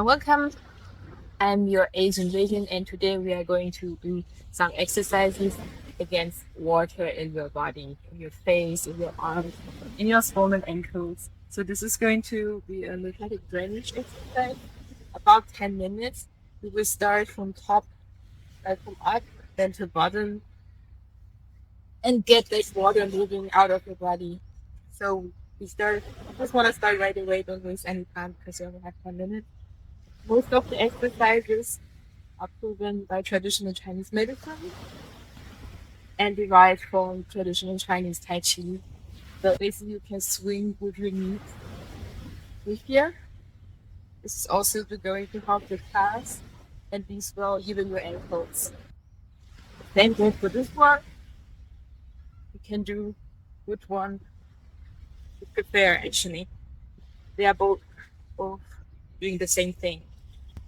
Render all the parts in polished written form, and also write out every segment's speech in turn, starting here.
Welcome. I'm your Asian Vision, and today we are going to do some exercises against water in your body, in your face, in your arms, in your swollen ankles. So this is going to be a lymphatic drainage exercise, about 10 minutes. We will start from top, from up, then to bottom, and get this water moving out of your body. So I just want to start right away. Don't waste any time because you only have 10 minutes. Most of the exercises are proven by traditional Chinese medicine and derived from traditional Chinese Tai Chi. So basically, you can swing with your knees with here. This is also going to help your calves and these well, even your ankles. Same goes for this one. You can do which one you prefer actually. They are both doing the same thing.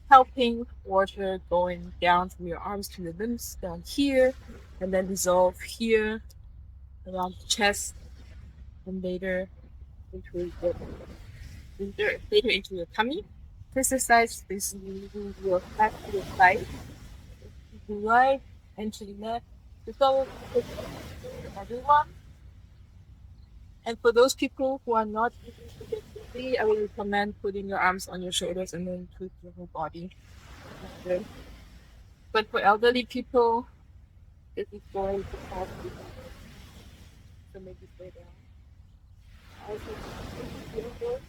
Helping water going down from your arms to your limbs down here and then dissolve here around the chest and into your later into your tummy. This exercise is basically moving your fat to the side, to the right and to the left. It's all good for everyone. And for those people who are not able to get busy, I would recommend putting your arms on your shoulders and then twist your whole body. Okay. But for elderly people, this is going to cause you to maybe stay down. Also,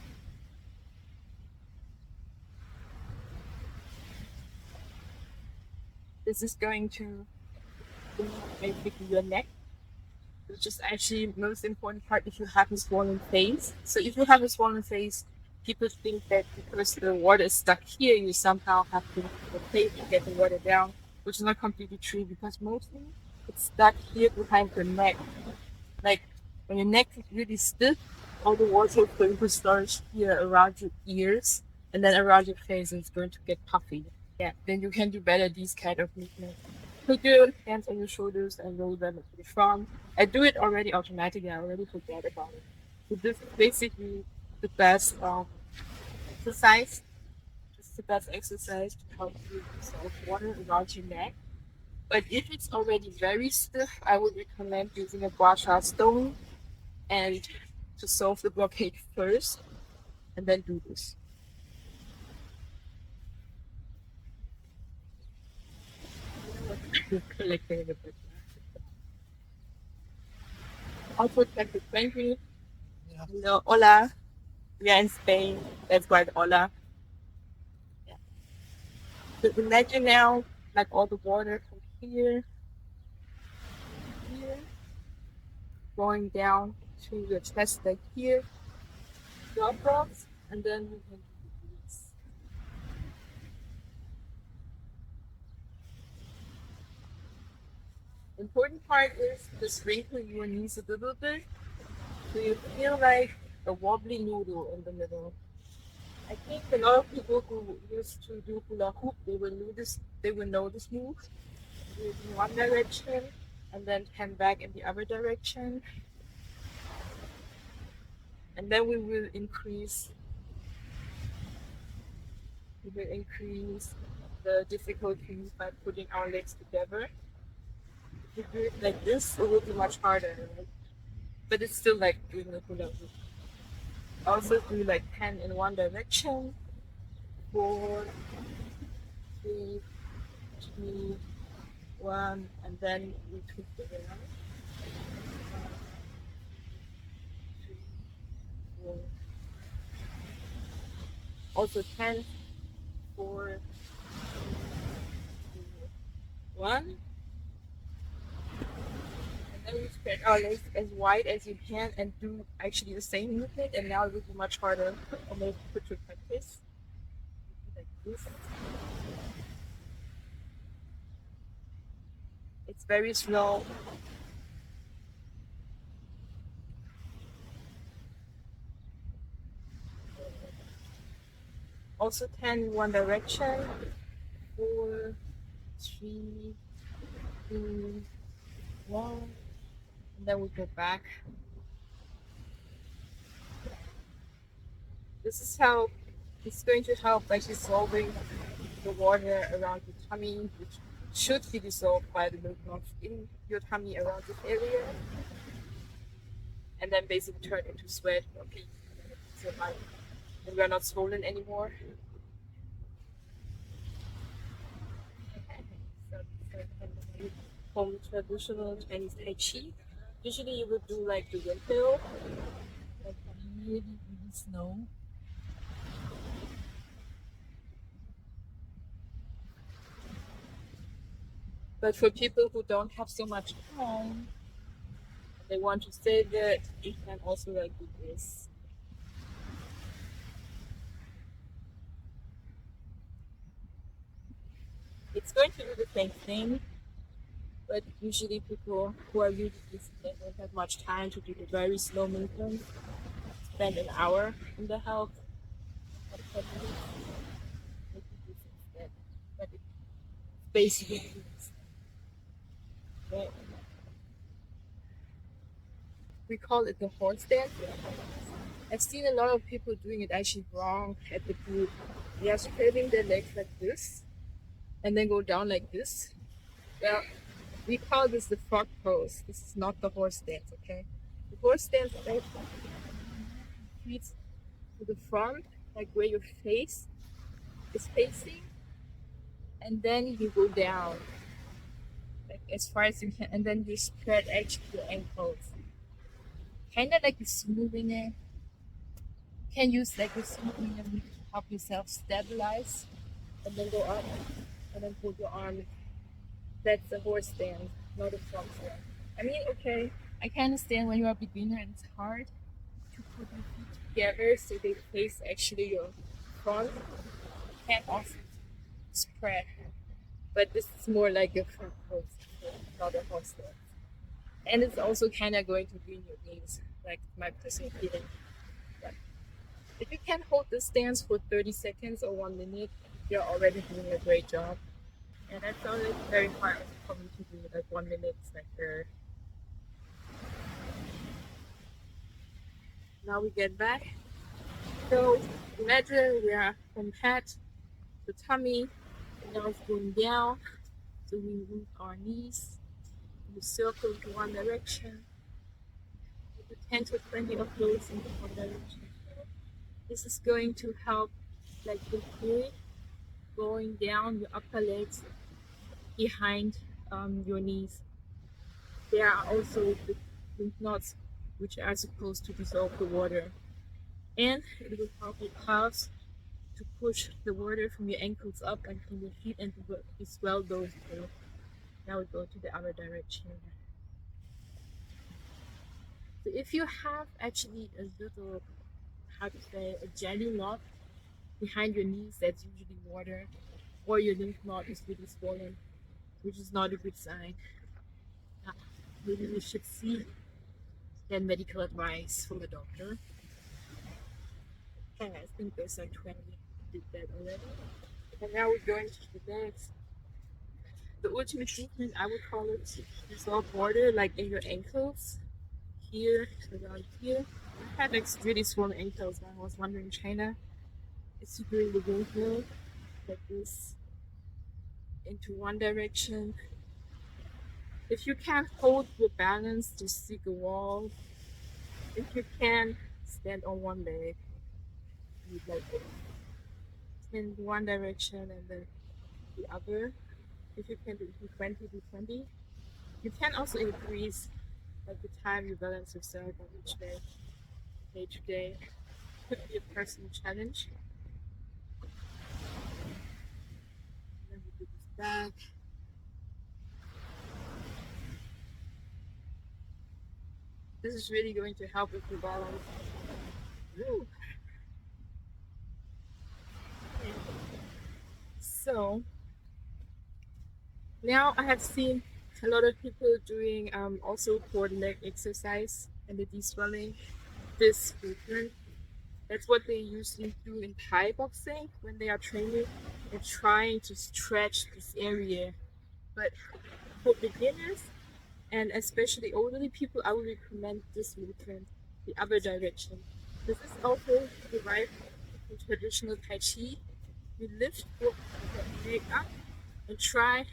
this is going to basically your neck, which is actually most important part if you have a swollen face. So if you have a swollen face, people think that because the water is stuck here, you somehow have to face to get the water down, which is not completely true because mostly it's stuck here behind the neck. Like when your neck is really stiff, all the water is going to start here around your ears and then around your face and it's going to get puffy. Yeah, then you can do better these kind of movements. Put your hands on your shoulders and roll them into the front. I do it already automatically. I already forget about it. So this is basically the best exercise. Just the best exercise to help you dissolve water around your neck. But if it's already very stiff, I would recommend using a guasha stone and to solve the blockade first, and then do this. Collecting the bit. Also check the country. Hello, hola. We are in Spain. That's why the hola. Yeah. So imagine now, like all the water from here, here, going down to your chest, like here, your box, and then we can do this. Important part is to sprinkle your knees a little bit, so you feel like a wobbly noodle in the middle. I think a lot of people who used to do hula hoop, they will know this move. Do it in one direction and then hand back in the other direction. And then we will increase the difficulty by putting our legs together. If you do it like this, it will be much harder, right? But it's still like doing a hula hoop. Also do like 10 in one direction, 4, 3, 2, 1, and then we twist it around. 3, 4. Also 10, 4, 3, 2, 1. And then we spread our legs as wide as you can and do actually the same movement. And now it will be much harder. Almost put your practice. Like this. It's very slow. Also 10 in one direction. 4, 3, 2, 1. And then we go back. This is how It's going to help by dissolving the water around your tummy, which should be dissolved by the lymph nodes in your tummy around this area, and then basically turn into sweat or pee. So like, and we are not swollen anymore. So, from traditional Chinese Tai Chi, usually you would do like the windmill, like really, really slow. But for people who don't have so much time, they want to save it, you can also like do this. It's going to do the same thing, but usually people who are really busy, they don't have much time to do the very slow movement. Spend an hour in the health, or 10 minutes, maybe this instead. But it's basically this. Right? We call it the horse dance. I've seen a lot of people doing it actually wrong at the group. They are spreading their legs like this and then go down like this. Well, we call this the frog pose. This is not the horse dance, okay? The horse dance is feet to the front, like where your face is facing, and then you go down, like as far as you can, and then you spread actually your ankles. Kind of like you're smoothing it. You can use like a smoothing it to help yourself stabilize, and then go up, and then put your arm. That's the horse stand, not a frog stand. I mean, okay, I can understand when you're a beginner and it's hard to put your feet together so they face actually your front. You can also spread, but this is more like a front pose, not a horse stand. And it's also kind of going to ruin your knees, like my personal feeling. But if you can hold this stance for 30 seconds or 1 minute, you're already doing a great job. And that sounded very hard for me to do, like 1 minute, like there. Now we get back. So imagine we are from head to tummy, and now it's going down. So we move our knees, we circle to one direction, we do 10 to 20 of those in one direction. This is going to help like the fluid going down your upper legs behind your knees. There are also the lymph nodes which are supposed to dissolve the water. And it will help your calves to push the water from your ankles up and from your feet and to swell those too. Now we go to the other direction. So if you have actually a little, how to say, a jelly knot behind your knees, that's usually water, or your lymph node is really swollen, which is not a good sign. Maybe we should see then medical advice from a doctor. And I think those are 20. Did that already. And now we're going to the next. The ultimate movement, I would call it, dissolve water like in your ankles, here, around here. I had like really swollen ankles when I was wandering China. It's doing the windmill like this into one direction. If you can't hold your balance, just seek a wall. If you can, stand on one leg. Like in one direction and then the other. If you can do 20 to 20. You can also increase like the time you balance yourself on each day, day to day. Could be a personal challenge. And then we do this back. This is really going to help with your balance. Woo. Okay. So now I have seen a lot of people doing also core leg exercise and the de-swelling this movement. That's what they usually do in Thai boxing when they are training and trying to stretch this area. But for beginners and especially elderly people, I would recommend this movement the other direction. This is also derived in traditional Tai Chi, you lift your leg up and try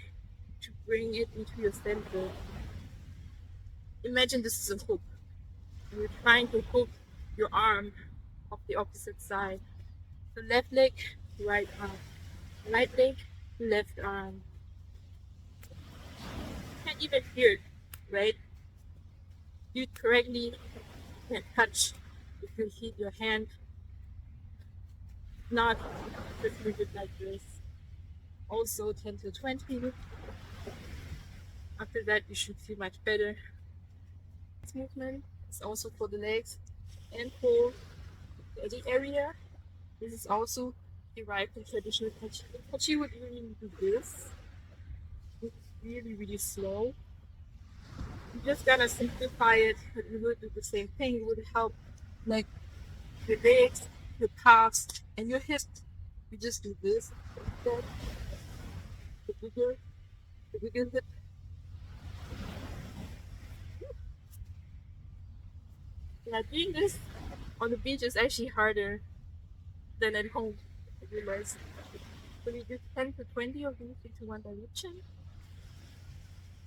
to bring it into your center. Imagine this is a hook. And you're trying to hook your arm of the opposite side. So left leg, right arm. Right leg, left arm. Can't even hear it, right? Do it correctly, you can touch if you hit your hand. Not just leave it like this. Also 10 to 20. After that, you should feel much better. This movement is also for the legs and for the edge area. This is also derived from traditional Tai Chi. Tai Chi would really do this. It's really, really slow. You just gotta simplify it, but you would do the same thing. It would help like your legs, your calves, and your hips. You just do this. Instead, the bigger hip. Yeah, doing this on the beach is actually harder than at home. I realized. So we do 10 to 20 of these into one direction,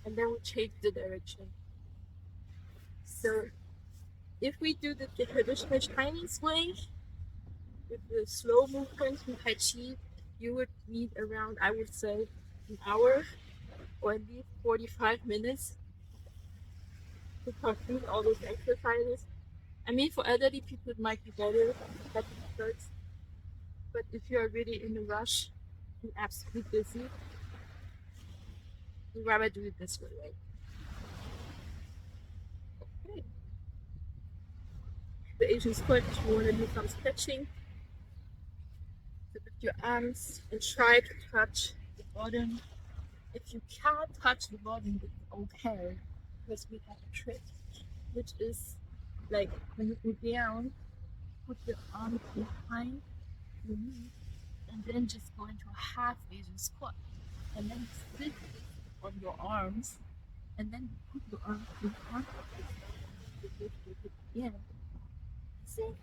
and then we change the direction. So if we do the traditional Chinese way, with the slow movements from Tai Chi, you would need around, I would say, an hour or at least 45 minutes to complete all those exercises. I mean, for elderly people, it might be better that it starts, but if you are really in a rush and absolutely busy, you'd rather do it this way, right? Okay. The Asian squat, if you want to do some stretching, so lift your arms and try to touch the bottom. If you can't touch the bottom, it's okay, because we have a trick, which is like when you go down, put your arms behind your knee, and then just go into a half Asian squat, and then sit on your arms, and then put your arms behind the lift your hip again. See, you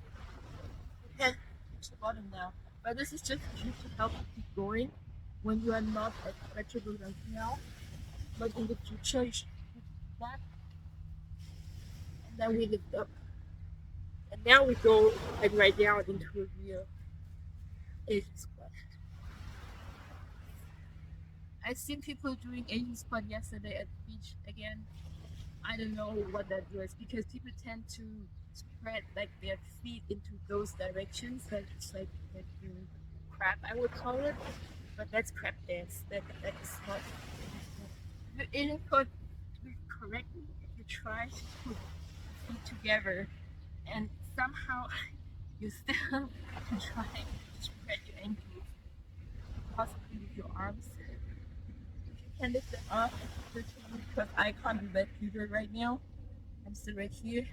can reach the bottom now, but this is just to help you keep going when you are not as stretchable right now. But in the future, you should do that, and then we lift up, and now we go like right down into a real Asian squat. I seen people doing Asian squat yesterday at the beach again. I don't know what that was, because people tend to spread like their feet into those directions. Like it's like crab, I would call it, but that's crab dance. That is not. The Asian squat, do it correctly. You try to put feet together, and somehow you still try to spread your ankles, possibly with your arms. Can lift them up because I can't do that either right now. I'm still right here,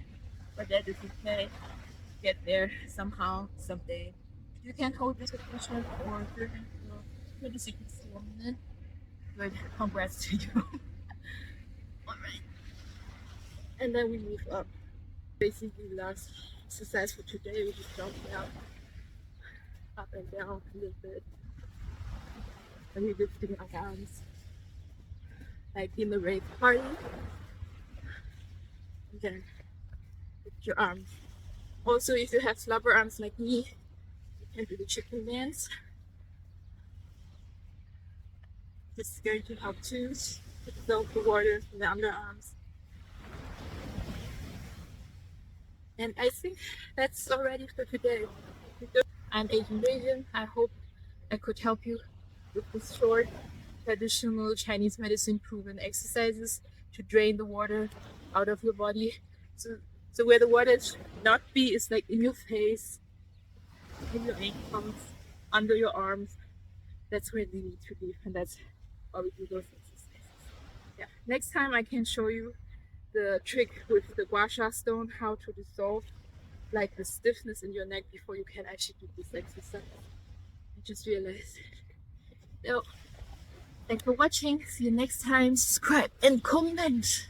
but that is okay. Get there somehow, someday. You can hold this position for 30 to 20 seconds to 1 minute. Good, congrats to you. Alright, and then we move up. Basically, last exercise for today, we just jump down, up and down a little bit, and we lifting our arms like in the rave party. And then lift your arms. Also, if you have slubber arms like me, you can do the chicken dance. This is going to help too. Dissolve the water from the underarms. And I think that's already for today. I'm Asian. I hope I could help you with this short, traditional Chinese medicine proven exercises to drain the water out of your body. So where the water should not be is like in your face, in your ankles, under your arms. That's where they need to be, and that's why we do those exercises. Yeah. Next time I can show you the trick with the gua sha stone, how to dissolve like the stiffness in your neck before you can actually do this exercise. I just realized. So, thanks for watching. See you next time. Subscribe and comment.